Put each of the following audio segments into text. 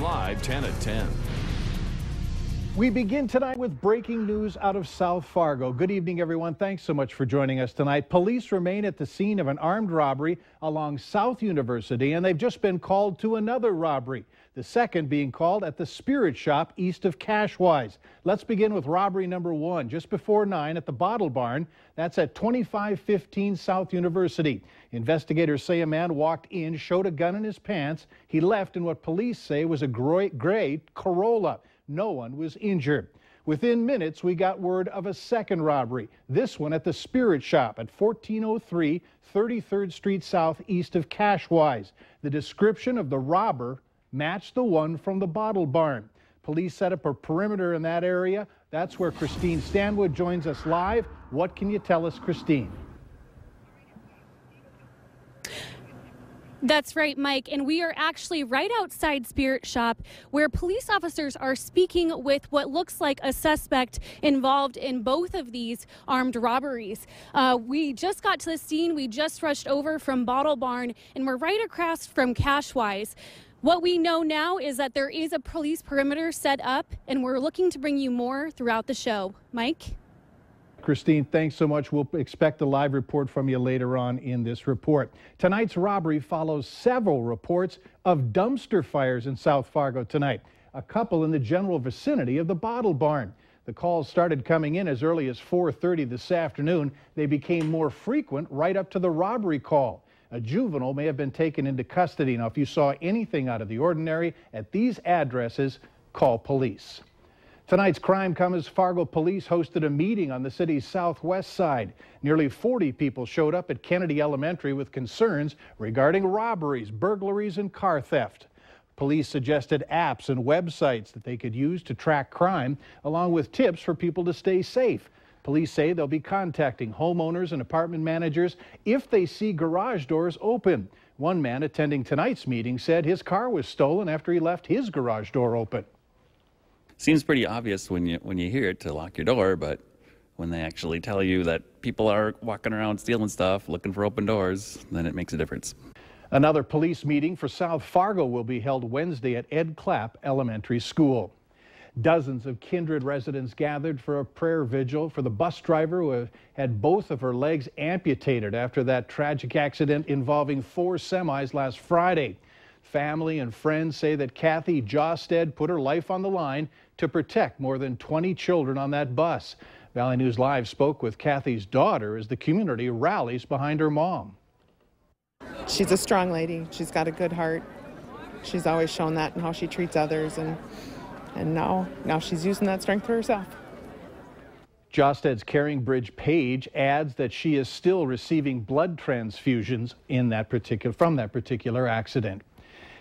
Live 10 at 10. We begin tonight with breaking news out of South Fargo. Good evening, everyone. Thanks so much for joining us tonight. Police remain at the scene of an armed robbery along South University, and they've just been called to another robbery, the second being called at the Spirit Shop east of Cashwise. Let's begin with robbery number 1, just before 9 at the Bottle Barn. That's at 2515 South University. Investigators say a man walked in, showed a gun in his pants. He left in what police say was a gray Corolla. No one was injured. Within minutes, we got word of a second robbery, this one at the Spirit Shop at 1403 33rd Street South east of Cashwise. The description of the robber matched the one from the Bottle Barn. Police set up a perimeter in that area. That's where Christine Stanwood joins us live. What can you tell us, Christine? That's right, Mike, and we are actually right outside Spirit Shop where police officers are speaking with what looks like a suspect involved in both of these armed robberies. We just got to the scene. We just rushed over from Bottle Barn, and we're right across from Cashwise. What we know now is that there is a police perimeter set up, and we're looking to bring you more throughout the show. Mike? Christine, thanks so much. We'll expect a live report from you later on in this report. Tonight's robbery follows several reports of dumpster fires in South Fargo tonight, a couple in the general vicinity of the Bottle Barn. The calls started coming in as early as 4:30 this afternoon. They became more frequent right up to the robbery call. A juvenile may have been taken into custody. Now, if you saw anything out of the ordinary at these addresses, call police. Tonight's crime comes as Fargo police hosted a meeting on the city's southwest side. Nearly 40 people showed up at Kennedy Elementary with concerns regarding robberies, burglaries, and car theft. Police suggested apps and websites that they could use to track crime, along with tips for people to stay safe. Police say they'll be contacting homeowners and apartment managers if they see garage doors open. One man attending tonight's meeting said his car was stolen after he left his garage door open. Seems pretty obvious when you hear it to lock your door, but when they actually tell you that people are walking around stealing stuff, looking for open doors, then it makes a difference. Another police meeting for South Fargo will be held Wednesday at Ed Clapp Elementary School. Dozens of Kindred residents gathered for a prayer vigil for the bus driver who had both of her legs amputated after that tragic accident involving 4 semis last Friday. Family and friends say that Kathy Josted put her life on the line to protect more than 20 children on that bus. Valley News Live spoke with Kathy's daughter as the community rallies behind her mom. She's a strong lady. She's got a good heart. She's always shown that in how she treats others, and now she's using that strength for herself. Josted's Caring Bridge page adds that she is still receiving blood transfusions from that particular accident.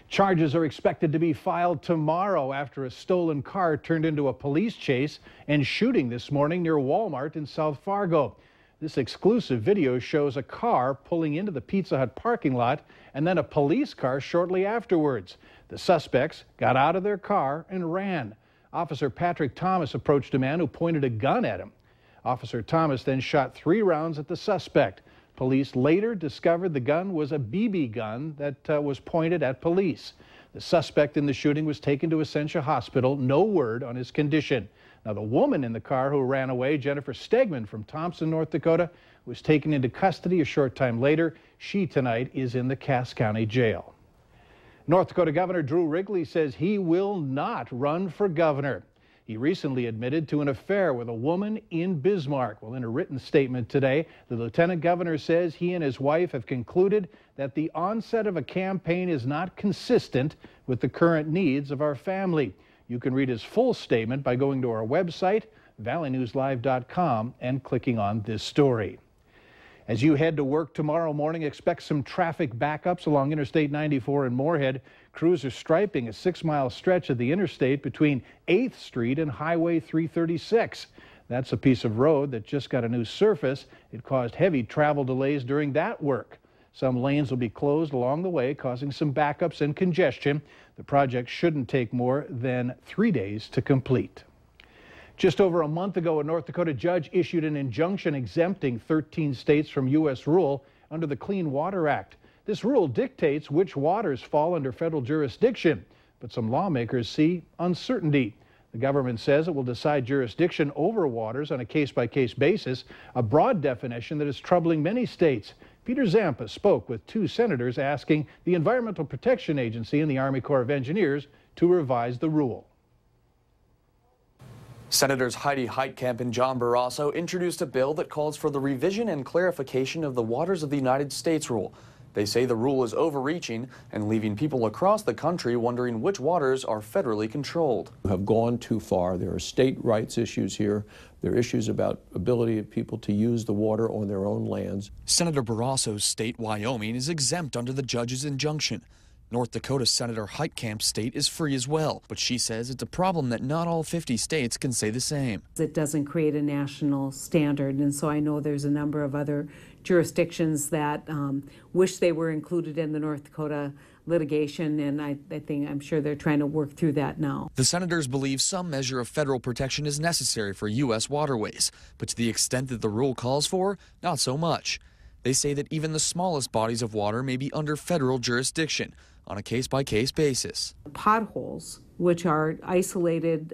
Charges are expected to be filed tomorrow after a stolen car turned into a police chase and shooting this morning near Walmart in South Fargo. This exclusive video shows a car pulling into the Pizza Hut parking lot and then a police car shortly afterwards. The suspects got out of their car and ran. Officer Patrick Thomas approached a man who pointed a gun at him. Officer Thomas then shot 3 rounds at the suspect. Police later discovered the gun was a BB gun that was pointed at police. The suspect in the shooting was taken to Essentia Hospital. No word on his condition. Now, the woman in the car who ran away, Jennifer Stegman from Thompson, North Dakota, was taken into custody a short time later. She tonight is in the Cass County Jail. North Dakota Governor Drew Wrigley says he will not run for governor. He recently admitted to an affair with a woman in Bismarck. Well, in a written statement today, the lieutenant governor says he and his wife have concluded that the onset of a campaign is not consistent with the current needs of our family. You can read his full statement by going to our website, valleynewslive.com, and clicking on this story. As you head to work tomorrow morning, expect some traffic backups along Interstate 94 in Moorhead. Crews are striping a 6-mile stretch of the interstate between 8th Street and Highway 336. That's a piece of road that just got a new surface. It caused heavy travel delays during that work. Some lanes will be closed along the way, causing some backups and congestion. The project shouldn't take more than 3 days to complete. Just over a month ago, a North Dakota judge issued an injunction exempting 13 states from U.S. rule under the Clean Water Act. This rule dictates which waters fall under federal jurisdiction, but some lawmakers see uncertainty. The government says it will decide jurisdiction over waters on a case-by-case basis, a broad definition that is troubling many states. Peter Zampa spoke with two senators asking the Environmental Protection Agency and the Army Corps of Engineers to revise the rule. Senators Heidi Heitkamp and John Barrasso introduced a bill that calls for the revision and clarification of the Waters of the United States rule. They say the rule is overreaching and leaving people across the country wondering which waters are federally controlled. Have gone too far. There are state rights issues here. There are issues about ability of people to use the water on their own lands. Senator Barrasso's state, Wyoming, is exempt under the judge's injunction. North Dakota Senator Heitkamp's state is free as well, but she says it's a problem that not all 50 states can say the same. It doesn't create a national standard, and so I know there's a number of other jurisdictions that wish they were included in the North Dakota litigation, and I'm sure they're trying to work through that now. The senators believe some measure of federal protection is necessary for U.S. waterways, but to the extent that the rule calls for, not so much. They say that even the smallest bodies of water may be under federal jurisdiction on a case-by-case basis. Potholes, which are isolated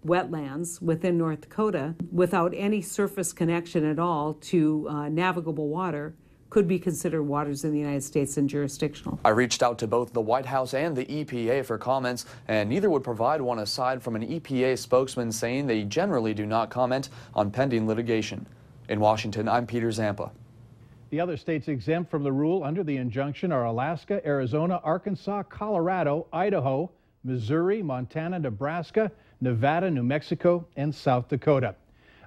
wetlands within North Dakota without any surface connection at all to navigable water, could be considered waters in the United States and jurisdictional. I reached out to both the White House and the EPA for comments, and neither would provide one aside from an EPA spokesman saying they generally do not comment on pending litigation. In Washington, I'm Peter Zampa. The other states exempt from the rule under the injunction are Alaska, Arizona, Arkansas, Colorado, Idaho, Missouri, Montana, Nebraska, Nevada, New Mexico, and South Dakota.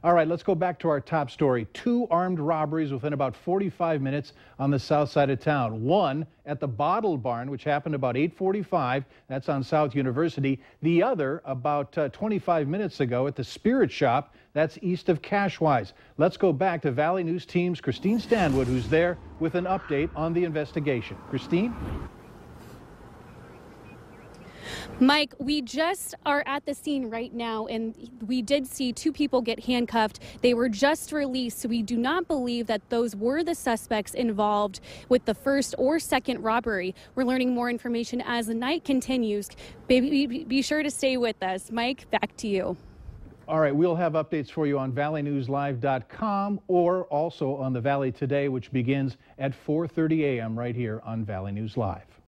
All right, let's go back to our top story. Two armed robberies within about 45 minutes on the south side of town. One at the Bottle Barn, which happened about 8:45. That's on South University. The other about 25 minutes ago at the Spirit Shop. That's east of Cashwise. Let's go back to Valley News Team's Christine Stanwood, who's there with an update on the investigation. Christine? Mike, we just are at the scene right now, and we did see two people get handcuffed. They were just released, so we do not believe that those were the suspects involved with the first or second robbery. We're learning more information as the night continues. Be sure to stay with us. Mike, back to you. All right, we'll have updates for you on valleynewslive.com or also on the Valley Today, which begins at 4:30 a.m. right here on Valley News Live.